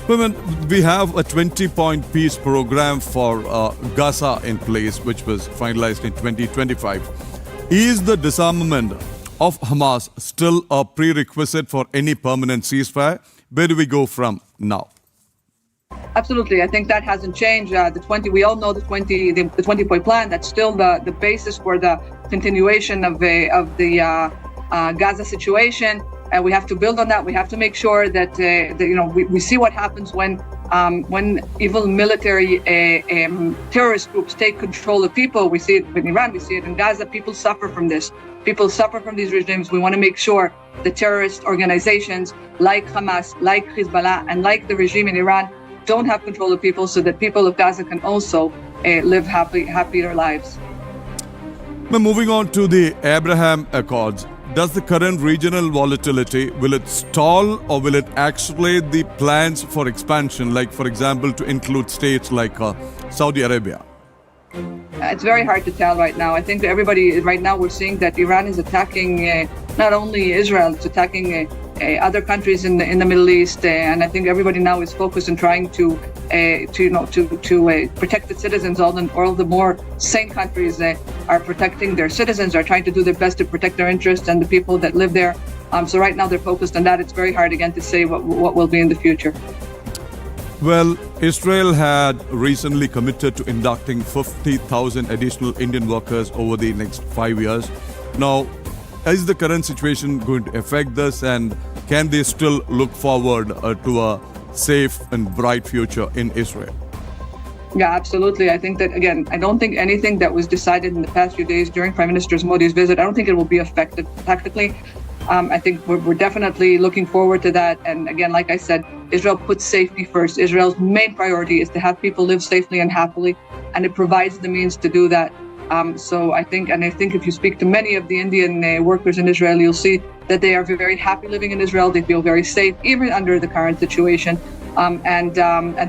Women, we have a 20-point peace program for Gaza in place, which was finalized in 2025. Is the disarmament of Hamas still a prerequisite for any permanent ceasefire? Where do we go from now? Absolutely. I think that hasn't changed. We all know the 20-point plan. That's still the basis for the continuation of the Gaza situation. And we have to build on that. We have to make sure that we see what happens when evil military terrorist groups take control of people. We see it in Iran. We see it in Gaza. People suffer from this. People suffer from these regimes. We want to make sure the terrorist organizations like Hamas, like Hezbollah, and like the regime in Iran don't have control of people, so that people of Gaza can also live happier lives. Now, moving on to the Abraham Accords. Does the current regional volatility, will it stall or will it accelerate the plans for expansion, like, for example, to include states like Saudi Arabia? It's very hard to tell right now. I think everybody, right now we're seeing that Iran is attacking not only Israel, it's attacking other countries in the Middle East, and I think everybody now is focused on trying to protect its citizens. All the more sane countries are protecting their citizens, are trying to do their best to protect their interests and the people that live there. So right now they're focused on that. It's very hard again to say what will be in the future. Well, Israel had recently committed to inducting 50,000 additional Indian workers over the next 5 years. Now, is the current situation going to affect this, and can they still look forward to a safe and bright future in Israel? Yeah, absolutely. I think that, again, I don't think anything that was decided in the past few days during Prime Minister Modi's visit, I don't think it will be affected tactically. I think we're definitely looking forward to that. And again, like I said, Israel puts safety first. Israel's main priority is to have people live safely and happily, and it provides the means to do that. So I think if you speak to many of the Indian workers in Israel, you'll see that they are very happy living in Israel. They feel very safe, even under the current situation. And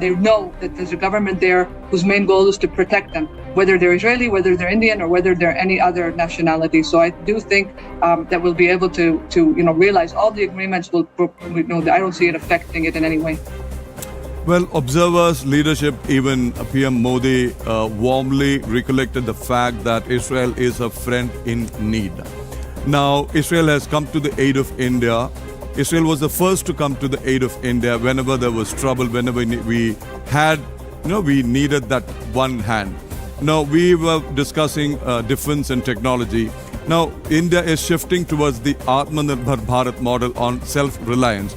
they know that there's a government there whose main goal is to protect them, whether they're Israeli, whether they're Indian, or whether they're any other nationality. So I do think that we'll be able to realize all the agreements. I don't see it affecting it in any way. Well, observers, leadership, even PM Modi warmly recollected the fact that Israel is a friend in need. Now, Israel has come to the aid of India. Israel was the first to come to the aid of India whenever there was trouble, whenever we needed that one hand. Now, we were discussing defense and technology. Now, India is shifting towards the Atmanirbhar Bharat model on self-reliance.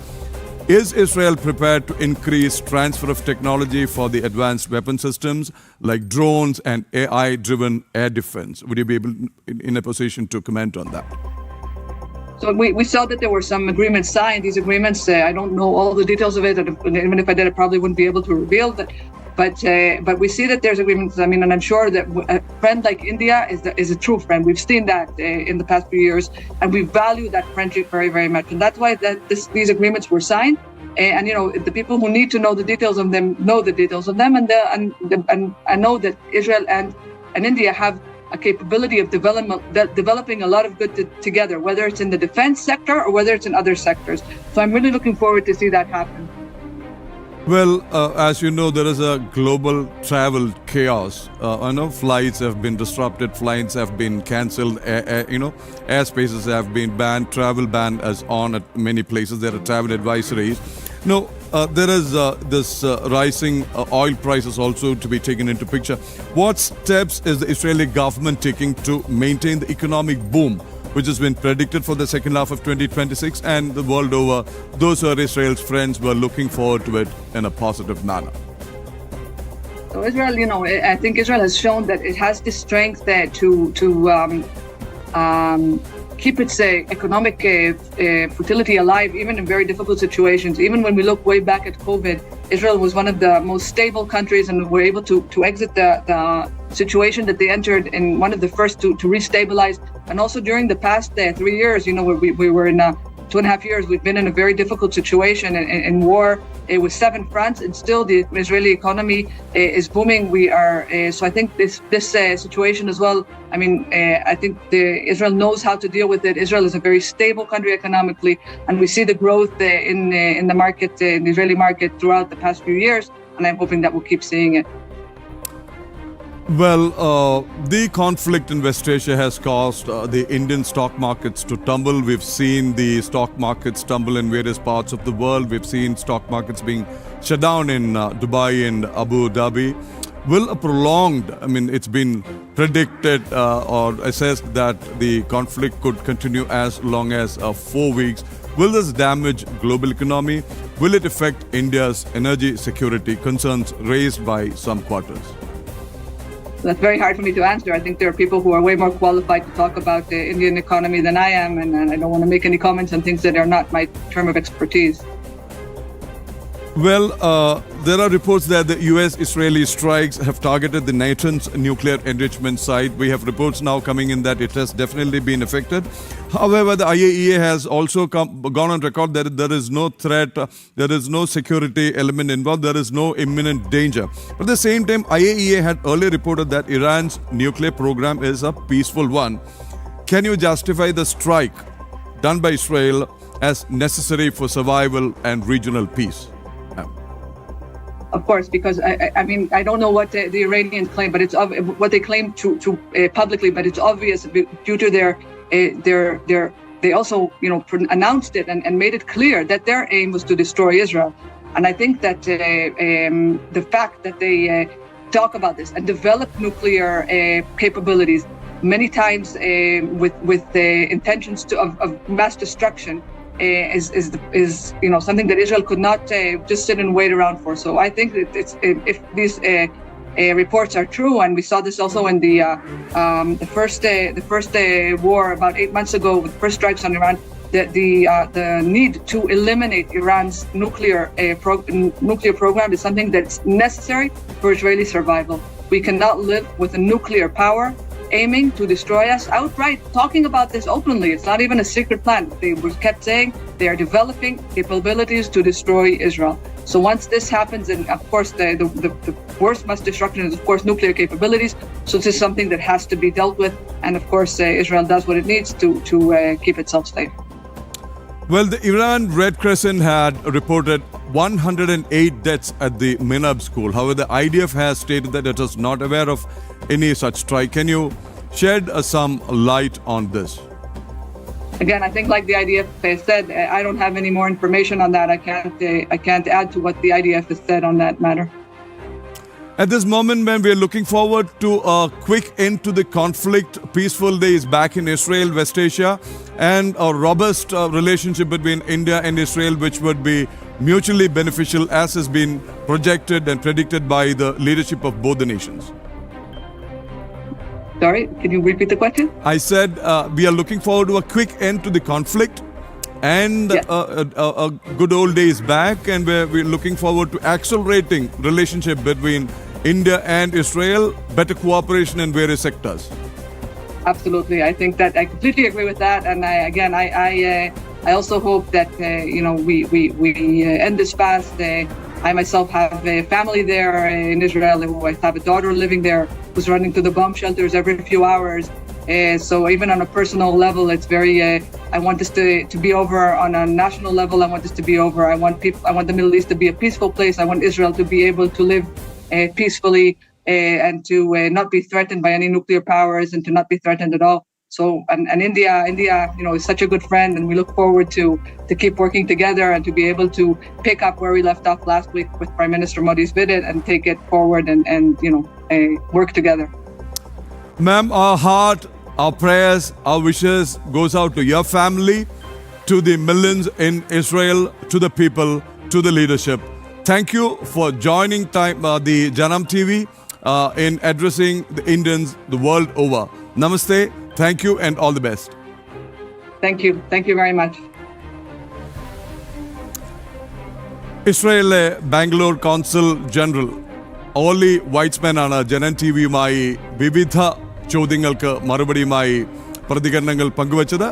Is Israel prepared to increase transfer of technology for the advanced weapon systems like drones and AI-driven air defense? Would you be able in a position to comment on that? So we saw that there were some agreements signed. These agreements, I don't know all the details of it. Even if I did, I probably wouldn't be able to reveal that. But we see that there's agreements. I mean, and I'm sure that a friend like India is a true friend. We've seen that in the past few years, and we value that friendship very, very much. And that's why these agreements were signed. And the people who need to know the details of them know the details of them, and I know that Israel and India have a capability of developing a lot of good together, whether it's in the defense sector or whether it's in other sectors. So I'm really looking forward to see that happen. Well, as you know, there is a global travel chaos. I know flights have been disrupted, flights have been cancelled, airspaces have been banned, travel ban is on at many places. There are travel advisories. No, there is this rising oil prices also to be taken into picture. What steps is the Israeli government taking to maintain the economic boom, which has been predicted for the second half of 2026, and the world over, those who are Israel's friends were looking forward to it in a positive manner? So Israel, I think Israel has shown that it has the strength there to keep its economic fertility alive, even in very difficult situations. Even when we look way back at COVID, Israel was one of the most stable countries, and were able to exit the situation that they entered in one of the first to restabilize. And also during the past 3 years, we were in 2.5 years, we've been in a very difficult situation in war with 7 fronts, and still the Israeli economy is booming. So I think this situation as well. I mean, I think Israel knows how to deal with it. Israel is a very stable country economically, and we see the growth in the market, in the Israeli market, throughout the past few years. And I'm hoping that we'll keep seeing it. Well, the conflict in West Asia has caused the Indian stock markets to tumble. We've seen the stock markets tumble in various parts of the world. We've seen stock markets being shut down in Dubai and Abu Dhabi. Will a prolonged, it's been predicted or assessed that the conflict could continue as long as 4 weeks. Will this damage global economy? Will it affect India's energy security? Concerns raised by some quarters. That's very hard for me to answer. I think there are people who are way more qualified to talk about the Indian economy than I am, and I don't want to make any comments on things that are not my term of expertise. Well, there are reports that the US-Israeli strikes have targeted the Natanz nuclear enrichment site. We have reports now coming in that it has definitely been affected. However, the IAEA has also gone on record that there is no threat, there is no security element involved, there is no imminent danger. But at the same time, IAEA had earlier reported that Iran's nuclear program is a peaceful one. Can you justify the strike done by Israel as necessary for survival and regional peace? Of course, because I don't know what the Iranians claim, but it's what they claim to publicly. But it's obvious due to they also announced it and made it clear that their aim was to destroy Israel. And I think that the fact that they talk about this and develop nuclear capabilities many times with the intentions of mass destruction. Is something that Israel could not just sit and wait around for. So I think that if these reports are true, and we saw this also in the first war about 8 months ago with the first strikes on Iran, the need to eliminate Iran's nuclear program is something that's necessary for Israeli survival. We cannot live with a nuclear power aiming to destroy us outright, talking about this openly. It's not even a secret plan. They were kept saying they are developing capabilities to destroy Israel. So once this happens, and of course the worst mass destruction is of course nuclear capabilities. So this is something that has to be dealt with, and of course Israel does what it needs to keep itself safe. Well, the Iran Red Crescent had reported 108 deaths at the Minab school. However, the IDF has stated that it is not aware of any such strike. Can you shed some light on this? Again, I think like the IDF said, I don't have any more information on that. I can't add to what the IDF has said on that matter. At this moment, when we are looking forward to a quick end to the conflict, peaceful days back in Israel, West Asia, and a robust relationship between India and Israel, which would be mutually beneficial, as has been projected and predicted by the leadership of both the nations. Sorry, can you repeat the question? I said we are looking forward to a quick end to the conflict and yes. a good old days back, and we're looking forward to accelerating relationship between India and Israel, better cooperation in various sectors. Absolutely, I think that I completely agree with that, and I also hope that we end this fast. I myself have a family there in Israel. I have a daughter living there who's running to the bomb shelters every few hours. So even on a personal level, it's very. I want this to be over. On a national level, I want this to be over. I want the Middle East to be a peaceful place. I want Israel to be able to live peacefully and to not be threatened by any nuclear powers and to not be threatened at all. So and India, is such a good friend, and we look forward to keep working together and to be able to pick up where we left off last week with Prime Minister Modi's visit and take it forward and work together. Ma'am, our heart, our prayers, our wishes goes out to your family, to the millions in Israel, to the people, to the leadership. Thank you for joining the JanamTV in addressing the Indians the world over. Namaste. Thank you and all the best. Thank you. Thank you very much. ഇസ്രയേലിലെ Bangalore consul general ഓലി വൈറ്റ്സ്മാനാണ് ജനം ടി വിയുമായി വിവിധ ചോദ്യങ്ങൾക്ക് മറുപടിയുമായി പ്രതികരണങ്ങൾ പങ്കുവച്ചത്.